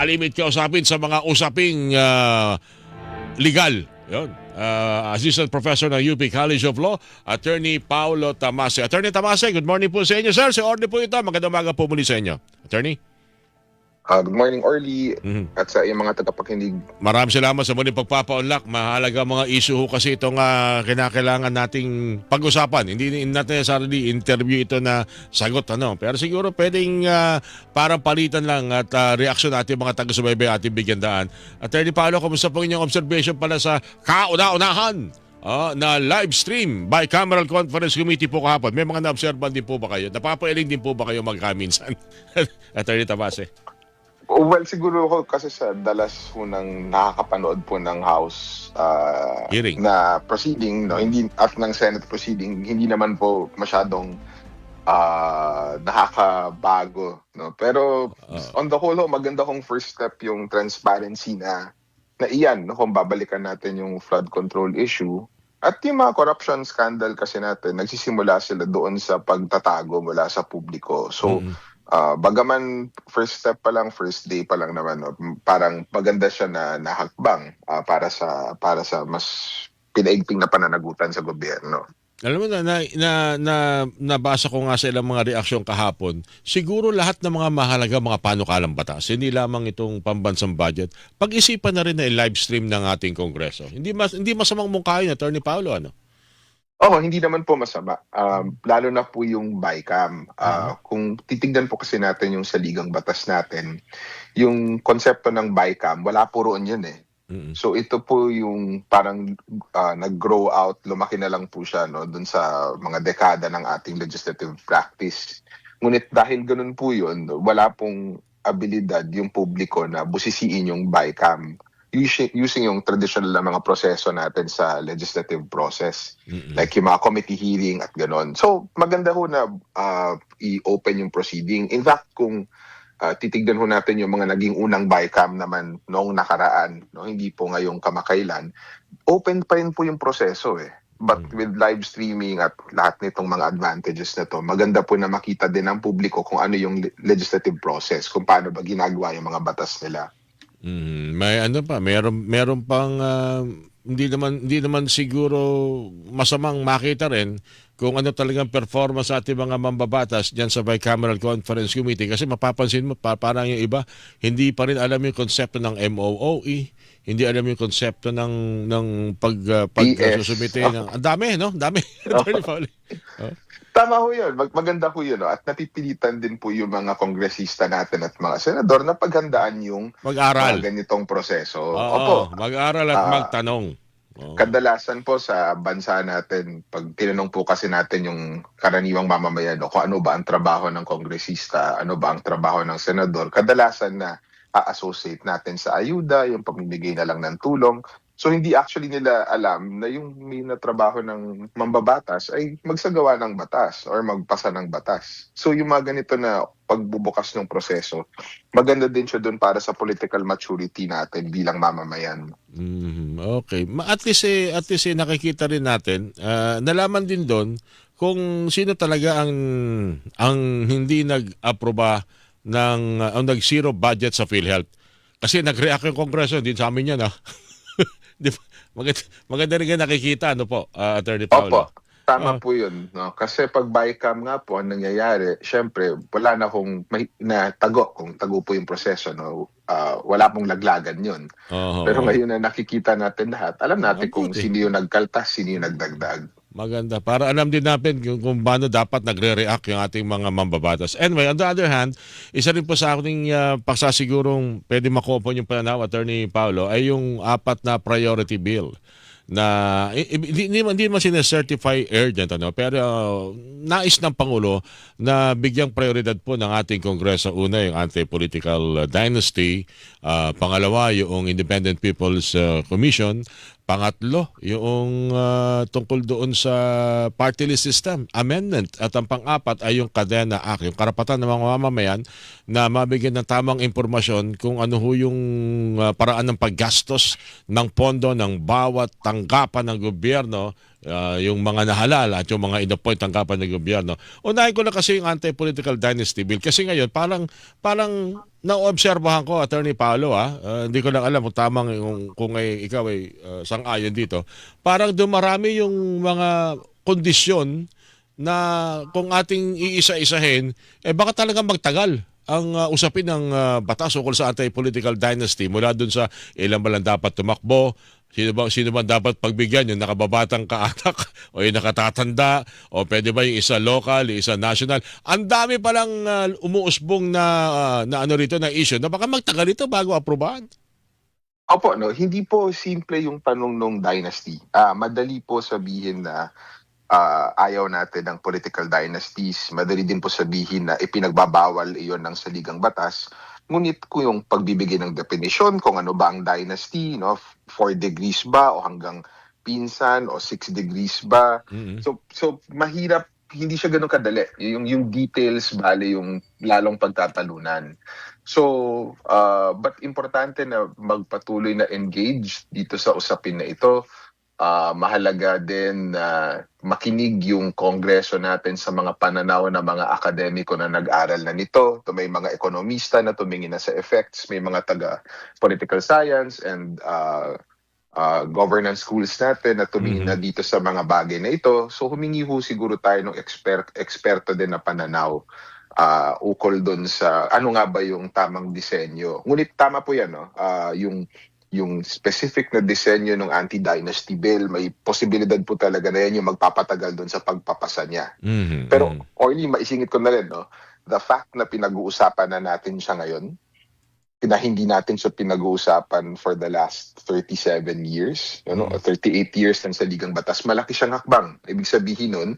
Alimit kausapin sa mga usaping legal. Yun. Assistant Professor ng UP College of Law, Attorney Paulo Tamase. Attorney Tamase, good morning po sa inyo, sir. Si Orly po ito. Magandang umaga po muli sa inyo. Attorney? Good morning, Orly, Mhm. at sa iyong mga tagapakinig. Maraming salamat sa muling pagpapa-unlock. Mahalaga mga issue ho kasi itong kinakailangan nating pag-usapan. Hindi natin necessarily interview ito na sagot. Pero siguro pwedeng parang palitan lang at reaksyon natin mga taga-subaybay ating bigyan daan. Attorney Paolo, kumusta po inyong observation pala sa kauna-unahan na live stream bicameral conference committee po kahapon? May mga na-observan din po ba kayo? Napapailing din po ba kayo magkaminsan? Attorney Tabase. Well, siguro ko kasi sa dalas po ng nakakapanood po ng House Hearing. na proceeding, no, hindi at ng Senate proceeding, hindi naman po masyadong nakakabago, no. Pero on the whole, maganda kong first step yung transparency na iyan, no, kung babalikan natin yung flood control issue. At yung mga corruption scandal kasi natin, nagsisimula sila doon sa pagtatago mula sa publiko. So, bagaman first step pa lang, first day pa lang naman, no, parang maganda siya na nahakbang para sa mas pinaigting na pananagutan sa gobyerno. Alam mo nabasa ko nga sa ilang mga reaksyon kahapon, siguro lahat ng mga mahalaga mga panukalang batas, hindi lamang itong pambansang budget, pag-isipan na rin na i-live stream ng ating Kongreso. Hindi masamang mungkahin, Attorney Paolo, ano? Hindi naman po masama. Lalo na po yung BICAM. Kung titignan po kasi natin yung saligang batas natin, yung konsepto ng BICAM, wala po roon yun eh. So ito po yung parang nag-grow out, lumaki na lang po siya, no, dun sa mga dekada ng ating legislative practice. Ngunit dahil ganun po yun, wala pong abilidad yung publiko na busisiin yung BICAM using yung traditional na mga proseso natin sa legislative process. Like yung mga committee hearing at ganon. So maganda ho na i-open yung proceeding. In fact, kung titignan ho natin yung mga naging unang BICAM naman noong nakaraan, no, hindi po ngayong kamakailan, open pa rin po yung proseso eh. But with live streaming at lahat nitong mga advantages na to, maganda po na makita din ng publiko kung ano yung legislative process, kung paano ba ginagawa yung mga batas nila. May ano pa, meron pang hindi naman siguro masamang makita rin kung ano talagang performance sa ating mga mambabatas diyan sa Bicameral Conference Committee, kasi mapapansin mo parang yung iba hindi pa rin alam yung konsepto ng MOOE, hindi alam yung konsepto ng pagsusumite ng ang dami, no? Dami. Tama ho yun. Maganda ho yun. No? At napipilitan din po yung mga kongresista natin at mga senador na paghandaan yung mag-aral. mga ganitong proseso. Opo, mag-aral at magtanong. Kadalasan po sa bansa natin, pag tinanong po kasi natin yung karaniwang mamamayan, no, kung ano ba ang trabaho ng kongresista, ano ba ang trabaho ng senador, kadalasan na a-associate natin sa ayuda, yung pamimigay na lang ng tulong. So hindi actually nila alam na yung may na trabaho ng mambabatas ay magsagawa ng batas or magpasa ng batas. So yung mga ganito na pagbubukas ng proseso, maganda din siya doon para sa political maturity natin bilang mamamayan. Okay. At least nakikita rin natin, nalaman din doon kung sino talaga ang hindi nag-aproba ang nag-zero budget sa PhilHealth. Kasi nag-react yung Kongreso, hindi sa amin yan, maganda rin nga nakikita, ano po, Attorney Paolo? Opo, tama po yun. No? Kasi pag BICAM nga po, ang nangyayari, syempre, wala na kung kung tago po yung proseso. No? Wala pong laglagan yun. Pero ngayon na nakikita natin lahat, alam natin kung sino yung nagkaltas, sino yung nagdagdag. Maganda. Para alam din natin kung paano dapat nagre-react yung ating mga mambabatas. Anyway, on the other hand, isa rin po sa ating pagsasigurong pwede makuha yung pananaw, Attorney Paolo, ay yung 4 na priority bill na hindi man sinacertify urgent, pero nais ng Pangulo na bigyang prioridad po ng ating Kongreso. Una, yung anti-political dynasty. Pangalawa, yung Independent People's Commission. Pangatlo, yung tungkol doon sa party list system amendment. At ang pang-apat ay yung Kadena Act, yung karapatan ng mga mamamayan na mabigyan ng tamang impormasyon kung ano ho yung paraan ng paggastos ng pondo ng bawat tanggapan ng gobyerno yung mga nahalal at yung mga inappoint tanggapan ng gobyerno. Unahin ko na kasi yung anti-political dynasty bill kasi ngayon parang naobserbahan ko, Attorney Paolo, hindi ko lang alam kung tamang kung ikaw ay sang-ayon dito. Parang dumarami yung mga kondisyon na kung ating iisa-isahin, baka talagang magtagal ang usapin ng batas ukol sa anti-political dynasty mula dun sa ilan ba lang dapat tumakbo, sino ba dapat pagbigyan, yung nakababatang kaanak o yung nakatatanda, o pwede ba yung isa local, yung isa national. Ang dami palang umuusbong na ano rito na issue na baka magtagal ito bago aprobahan. Opo, no, hindi po simple yung tanong ng dynasty. Madali po sabihin na ayaw natin ng political dynasties. Madali din po sabihin na ipinagbabawal iyon ng saligang batas. Ngunit kung yung pagbibigay ng definisyon kung ano ba ang dynasty, no, 4 degrees ba o hanggang pinsan o 6 degrees ba. Mhm. So mahirap, hindi siya ganoon kadali. Yung details bale yung lalong pagtatalunan. So, but importante na magpatuloy na engage dito sa usapin na ito. Mahalaga din na makinig yung Kongreso natin sa mga pananaw ng mga akademiko na nag-aral na nito. May mga ekonomista na tumingin na sa effects, may mga taga-political science and governance schools natin na tumingin na dito sa mga bagay na ito. So humingi ho siguro tayo ng eksperto din na pananaw ukol doon sa ano nga ba yung tamang disenyo. Ngunit tama po yan, no? Yung specific na disenyo ng anti-dynasty bill, may posibilidad po talaga na yan yung magpapatagal doon sa pagpapasa niya. Mhm. Pero, Orly, maisingit ko na rin, no? The fact na pinag-uusapan na natin siya ngayon, na hindi natin siya pinag-uusapan for the last 37 years, o 38 years ng saligang batas, malaki siyang hakbang. Ibig sabihin nun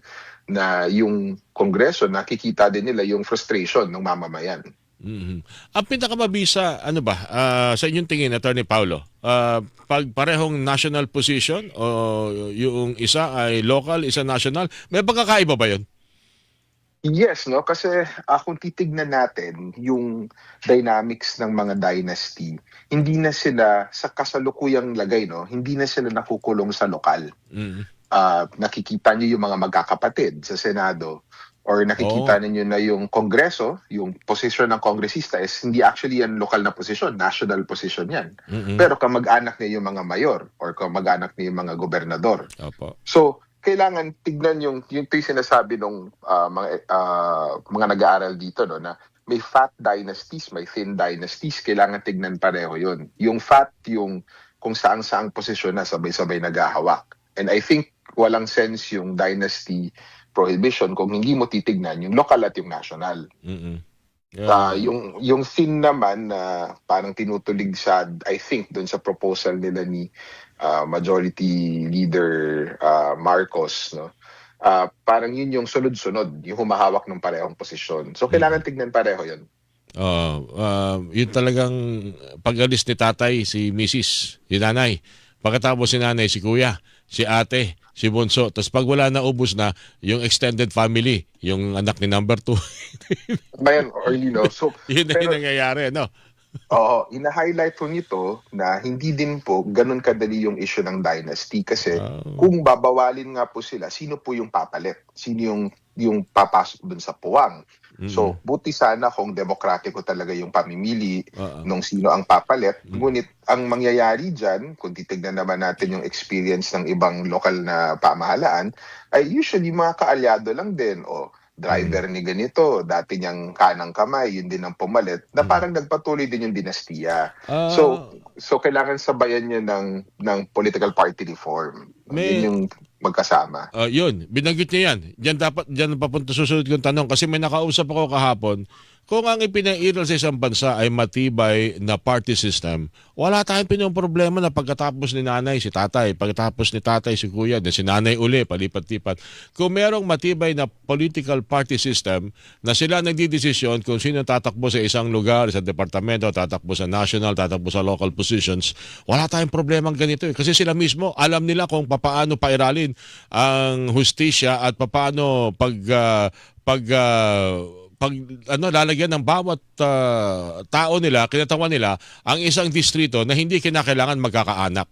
na yung Kongreso, nakikita din nila yung frustration ng mamamayan. Mhm. Ang pinakamabisa, ano ba, sa inyong tingin, Attorney Paulo, pag parehong national position o yung isa ay local, isa national, may pagkakaiba ba yun? Yes, no? Kasi kung titignan natin yung dynamics ng mga dynasty, hindi na sila sa kasalukuyang lagay, no? Hindi na sila nakukulong sa lokal. Mhm. Nakikita niyo yung mga magkakapatid sa Senado or nakikita Oo. ninyo na yung Kongreso, yung posisyon ng kongresista is hindi actually yan lokal na posisyon, national position yan. Mhm. Pero kamag-anak niya yung mga mayor or kamag-anak niya yung mga gobernador. Opo. So, kailangan tignan yung sinasabi ng mga nag-aaral dito, no, na may fat dynasties, may thin dynasties, kailangan tignan pareho yun. Yung fat, yung kung saan-saang posisyon na sabay-sabay naghahawak. And I think walang sense yung dynasty prohibition kung hindi mo titignan yung local at yung national. Mhm. Yung thin naman na parang tinutulig sa, I think, doon sa proposal nila ni Majority Leader Marcos, no? Parang yun yung sunod-sunod, yung humahawak ng parehong posisyon. So kailangan tignan pareho yun. Yun talagang pag-alis ni tatay, si Mrs., si nanay. Pagkatapos si nanay, si kuya, si ate, si bunso. Tapos pag wala na, ubus na, yung extended family, yung anak ni number 2. Bayan, or you know, so, Yun na yung pero nangyayari, no? oo, ina-highlight po nito na hindi din po ganun kadali yung issue ng dynasty kasi kung babawalin nga po sila, sino po yung papalit? Sino yung papasok dun sa puwang? So, buti sana kung demokratiko talaga yung pamimili nung sino ang papalit. Ngunit ang mangyayari dyan, kung titignan naman natin yung experience ng ibang lokal na pamahalaan, ay usually mga kaalyado lang din o driver ni ganito, dati niyang kanang kamay, yun din ang pumalit, na parang nagpatuloy din yung dinastiya. So kailangan sabayan niya ng political party reform. Yun May yung magkasama. Yun, binanggit niya yan. Diyan papunta susunod kong tanong kasi may nakausap ako kahapon. Kung ang ipinairal sa isang bansa ay matibay na party system, wala tayong pinoproblema na pagkatapos ni nanay si tatay, pagkatapos ni tatay si kuya, then si nanay uli, palipat-lipat. Kung merong matibay na political party system na sila nagdidesisyon kung sino tatakbo sa isang lugar, sa departamento, tatakbo sa national, tatakbo sa local positions, wala tayong problemang ganito. Kasi sila mismo, alam nila kung paano pairalin ang hustisya at paano lalagyan ng bawat tao nila, kinatawan nila ang isang distrito na hindi kinakailangan magkakaanak.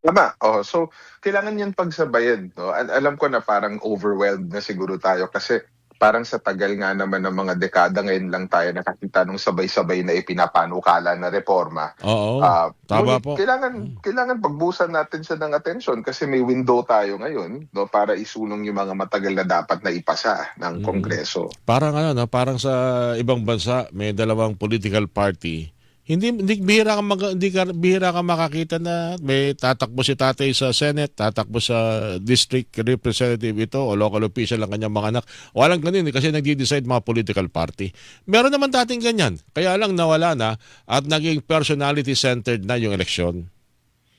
Tama, so kailangan yan pagsabayan 'no. Alam ko na parang overwhelmed na siguro tayo kasi parang sa tagal nga naman ng mga dekada ngayon lang tayo nakakita nung sabay-sabay na ipinapanukala na reforma. Oo, tama Ngunit po. kailangan kailangan pagbusan natin siya ng atensyon kasi may window tayo ngayon 'no, para isulong yung mga matagal na dapat na ipasa ng Mm. Kongreso. Parang ano 'no, parang sa ibang bansa may dalawang political party. Hindi bihira kang makakita na may tatakbo si tatay sa Senate, tatakbo sa district representative ito o local official ang kanyang mga anak. Walang ganun kasi nagde-decide mga political party. Meron naman dating ganyan. Kaya lang nawala na at naging personality-centered na yung eleksyon.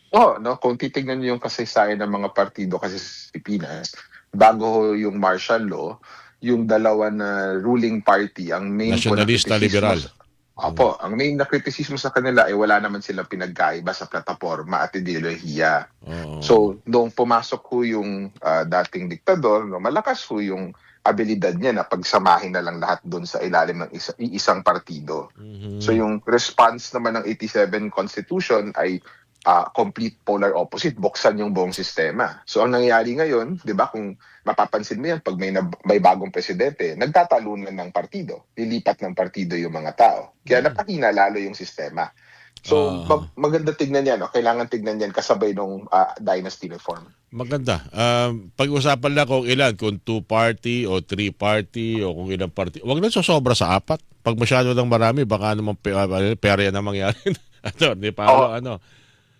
Oo 'no, kung titignan niyo yung kasaysayan ng mga partido kasi sa Pilipinas, bago ho yung martial law, yung dalawa na ruling party ang main po na Nasyonalista kritisismo liberal. Mm. ang main na kritisismo sa kanila ay wala naman silang pinagkaiba sa plataporma at ideolohiya. Oo. So, noong pumasok ho yung, dating diktador 'no, malakas ho yung abilidad niya na pagsamahin na lang lahat dun sa ilalim ng iisang partido. So, Mhm. yung response naman ng 87 Constitution ay complete polar opposite, buksan yung buong sistema. So ang nangyayari ngayon, 'di ba, kung mapapansin mo yan pag may bagong presidente, nagtatalunan ng partido, lilipat ng partido yung mga tao. Kaya Mm. napahina lalo yung sistema. So Ah. maganda tignan yan, no? Kailangan tignan yan kasabay nung dynasty reform. Maganda. Pag-usapan lang kung ilan, kung two-party o three-party o kung ilang party. Huwag na sosobra sa apat. Pag masyado ng marami, baka naman perya na mangyari. Attorney Paolo, Oo, ano?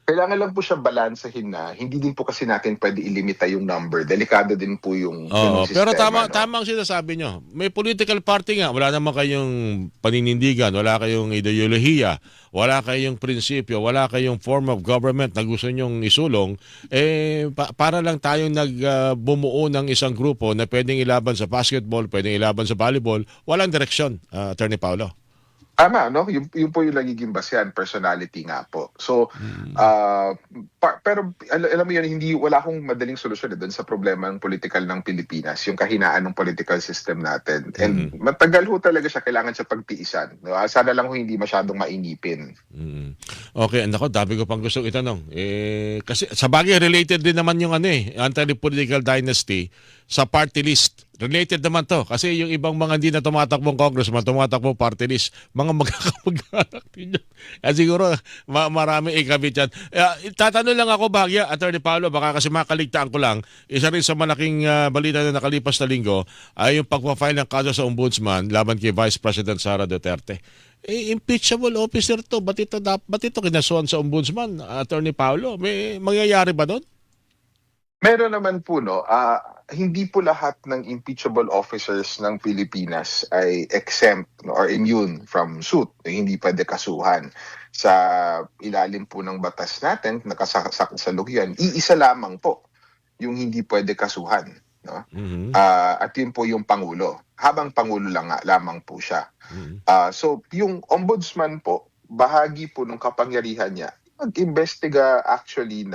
kailangan lang po siya balansahin na hindi din po kasi natin pwede ilimita yung number. Delikado din po yung Oo, ganung pero sistema, no? tama ang sinasabi nyo. May political party nga, wala naman kayong paninindigan, wala kayong ideolohiya, wala kayong prinsipyo, wala kayong form of government na gusto nyong isulong, para lang tayong bumuo ng isang grupo na pwedeng ilaban sa basketball, pwedeng ilaban sa volleyball, walang direksyon, Attorney Paolo. Tama 'no, yun po yung nagiging basehan, personality nga po. So, Mm. ah, pero alam mo yun, hindi wala akong madaling solusyon, dun sa problema ng political ng Pilipinas, yung kahinaan ng political system natin. And Mm. matagal ho talaga siya, kailangan siya pagtiisan, 'no? Sana lang ho hindi masyadong mainipin. Mm. Okay, nako, dami ko pang gustong itanong. Kasi sa bagay related din naman yung anti-political dynasty sa party list. Related naman to kasi yung ibang mga hindi na tumatakbong congressman, tumatakbong party list, mga magkakamag-anak din yun. Siguro marami ikabit yan. Tatanong lang ako bahagya, Attorney Paolo, baka kasi makaligtaan ko lang, isa rin sa malaking balita na nakalipas na linggo ay yung pagpa-file ng kaso sa ombudsman laban kay Vice President Sara Duterte. Impeachable officer to. Ba't ito kinasuhan sa ombudsman, Attorney Paolo? May mangyayari ba doon? Meron naman po 'no, hindi po lahat ng impeachable officers ng Pilipinas ay exempt, 'no, or immune from suit, hindi puwede kasuhan. Sa ilalim po ng batas natin, nakasasalukuyan, iisa lamang po yung hindi puwede kasuhan, 'no? Mhm. At yun po yung pangulo, habang pangulo lang nga lamang po siya. Mhm. So yung ombudsman po, bahagi po ng kapangyarihan niya mag-imbestiga actually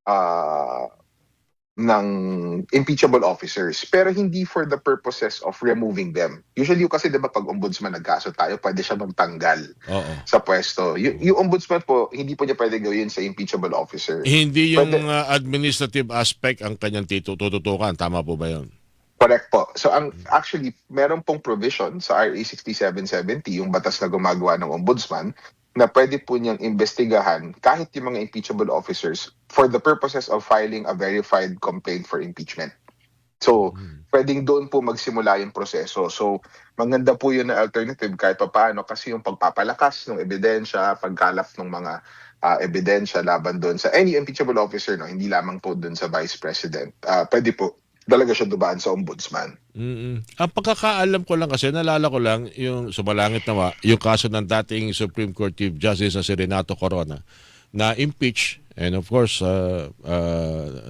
ah ng impeachable officers, pero hindi for the purposes of removing them. Usually kasi 'di ba pag ombudsman nagkaso tayo, pwede siya magtanggal Oo. sa pwesto. Yung ombudsman po, hindi po niya pwedeng gawin sa impeachable officer. Hindi yung Pwede, administrative aspect ang kanyang tututukan. Tama po ba yun? correct po. So actually meron pong provision sa RA 6770, yung batas na gumagawa ng ombudsman, na pwede po niyang imbestigahan kahit yung mga impeachable officers for the purposes of filing a verified complaint for impeachment. So, Mhm. pwedeng doon po magsimula yung proseso. So, maganda po yun na alternative kahit papaano kasi yung pagpapalakas ng ebidensya, pagkalap ng mga ebidensya laban doon sa any impeachable officer, no, hindi lamang po doon sa Vice President. Pwede po talaga siya dubaan sa ombudsman. Ang pagkakaalam ko lang kasi, nalala ko lang, yung sumalangit nawa, yung kaso ng dating Supreme Court Chief Justice na si Renato Corona, na impeach, and of course,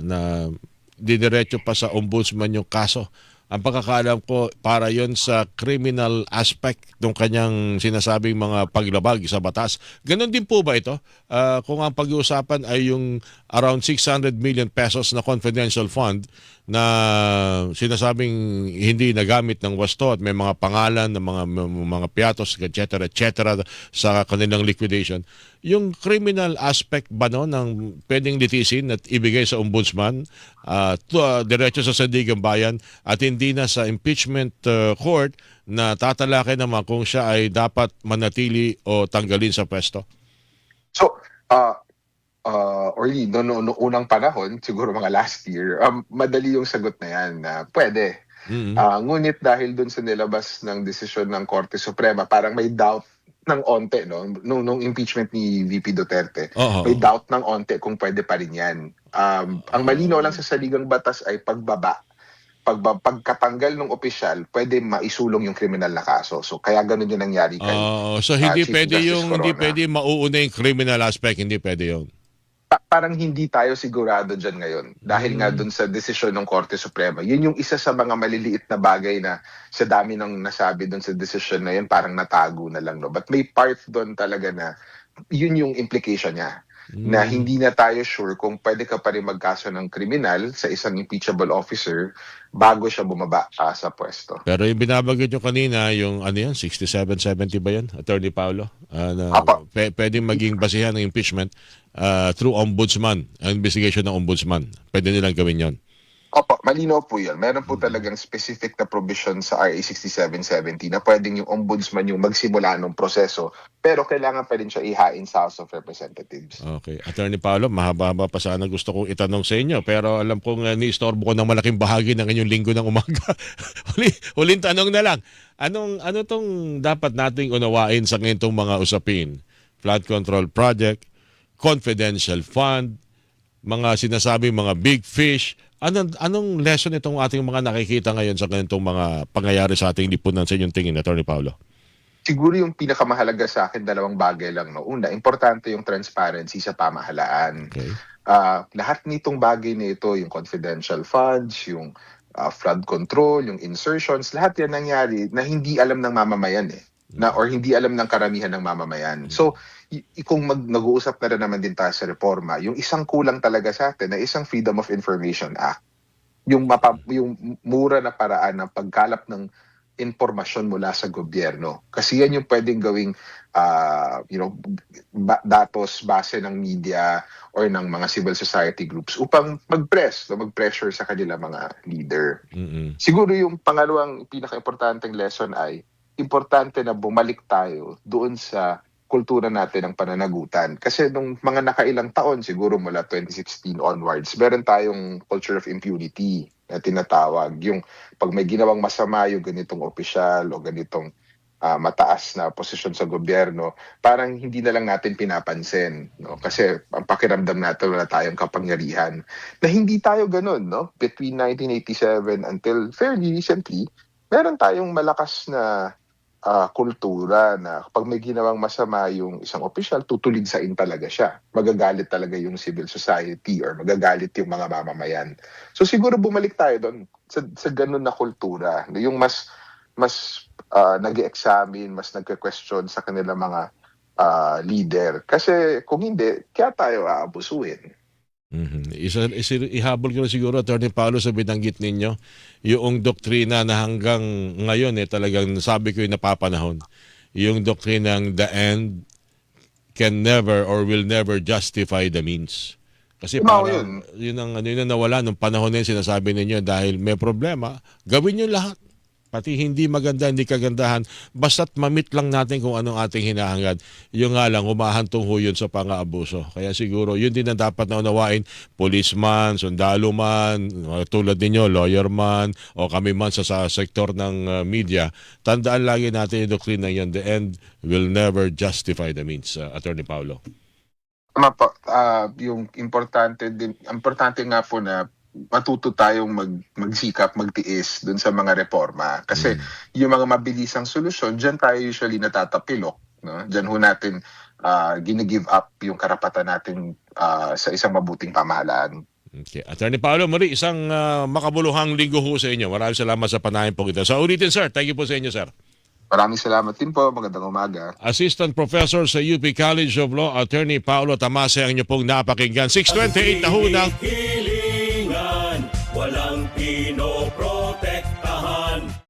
na didiretso pa sa ombudsman yung kaso. Ang pagkakaalam ko, para yon sa criminal aspect ng kanyang sinasabing mga paglabag sa batas. Ganon din po ba ito? Kung ang pag-uusapan ay yung around 600 million pesos na confidential fund na sinasabing hindi nagamit ng wasto at may mga pangalan ng mga piatos, etc., etc., sa kanilang liquidation. Yung criminal aspect ba no ng pwedeng litisin at ibigay sa ombudsman diretso sa Sandigan Bayan at hindi na sa impeachment court na tatalakay naman kung siya ay dapat manatili o tanggalin sa pwesto? So, Orly, no unang panahon, siguro mga last year, madali yung sagot na yan na pwede. Mhm. Ngunit dahil dun sa nilabas ng desisyon ng Korte Suprema, parang may doubt ng onte, no? Nung impeachment ni VP Duterte, Oo. may doubt ng onte kung pwede pa rin yan. Ang malinaw lang sa saligang batas ay pagkatanggal ng opisyal, pwede maisulong yung kriminal na kaso. So kaya ganun yung nangyari kay So hindi Chief pwede Justice hindi Corona. pwede mauuna yung criminal aspect, hindi pwede yun. Parang hindi tayo sigurado dyan ngayon dahil nga dun sa desisyon ng Korte Suprema. Yun yung isa sa mga maliliit na bagay na sa dami ng nasabi dun sa desisyon na yun, parang natago na lang. No? But may part dun talaga na yun yung implication niya. Na hindi na tayo sure kung pwede ka pa rin magkaso ng kriminal sa isang impeachable officer bago siya bumaba sa pwesto. Pero yung binabanggit nyo kanina, yung ano yan, 67-70 ba yan, Attorney Paulo? Na Apo. pwedeng maging basihan ng impeachment through ombudsman, ang investigation ng ombudsman. Pwede nilang gawin yon. Opo, malinaw po yun. Meron po talagang specific na provision sa RA 6770 na pwedeng yung ombudsman yung magsimula ng proseso, pero kailangan pa rin siya ihain sa House of Representatives. Okay. Attorney Paulo, mahaba-haba pa sana gusto kong itanong sa inyo, pero alam kong ni-istorbo ko ng malaking bahagi ng inyong linggo ng umaga. Huling tanong na lang. Ano tong dapat nating unawain sa ganitong mga usapin? Flood control project, confidential fund, mga sinasabing mga big fish. Anong lesson itong ating mga nakikita ngayon sa ganitong mga pangyayari sa ating lipunan sa inyong tingin, Attorney Paulo? Siguro yung pinakamahalaga sa akin, dalawang bagay lang. No? Una, importante yung transparency sa pamahalaan. Okay. Lahat nitong bagay na ito, yung confidential funds, yung flood control, yung insertions, lahat yan nangyari na hindi alam ng mamamayan or hindi alam ng karamihan ng mamamayan. So, kung nag-uusap na rin naman din tayo sa reforma, yung isang kulang talaga sa atin na isang Freedom of Information Act, yung mura na paraan ng pagkalap ng impormasyon mula sa gobyerno. Kasi yan yung pwedeng gawing datos base ng media or ng mga civil society groups upang mag-pressure sa kanila mga leader. Mm-mm. Siguro yung pangalawang pinaka-importanteng lesson ay importante na bumalik tayo doon sa kultura natin ng pananagutan. Kasi nung mga nakailang taon, siguro mula 2016 onwards, meron tayong culture of impunity na tinatawag. Yung pag may ginawang masama yung ganitong opisyal o ganitong mataas na posisyon sa gobyerno, parang hindi na lang natin pinapansin. No? Kasi ang pakiramdam natin wala tayong kapangyarihan. Na hindi tayo ganun. No? Between 1987 until fairly recently, meron tayong malakas na kultura na kapag may ginawang masama yung isang opisyal, tutuligsain talaga siya. Magagalit talaga yung civil society or magagalit yung mga mamamayan. So siguro bumalik tayo doon sa ganun na kultura. Yung mas nag-examine, mas nagka-question sa kanilang mga leader. Kasi kung hindi, kaya tayo aabusuin. Ihabol ko na siguro, Attorney Paulo, sa binanggit ninyo, yung doktrina na hanggang ngayon talagang sabi ko yung napapanahon. Yung doktrina ng the end can never or will never justify the means. Kasi parang yun ang nawala nung panahon na yun, sinasabi ninyo dahil may problema, gawin nyo lahat. Pati hindi maganda, hindi kagandahan, basta't mamit lang natin kung anong ating hinahangad. Yung nga lang, humahantong ho yun sa pang-aabuso. Kaya siguro, yun din ang dapat na unawain, policeman, sundalo man, tulad ninyo, lawyer man, o kami man sa sektor ng media. Tandaan lagi natin yung doktrina yun, the end will never justify the means, Attorney Paulo. Tama po. Yung importante nga po na matuto tayong magsikap, magtiis dun sa mga reforma. Kasi yung mga mabilisang solusyon, dyan tayo usually natatapilok. No? Dyan ho natin gine-give up yung karapatan natin sa isang mabuting pamahalaan. Okay. Attorney Paulo, muli, isang makabuluhang linggo ho sa inyo. Maraming salamat sa panahin po ito. So ulitin, sir. Thank you po sa inyo, sir. Maraming salamat din po. Magandang umaga. Assistant Professor sa UP College of Law, Attorney Paulo Tamase, ang inyo pong napakinggan. 6:28 na ho ng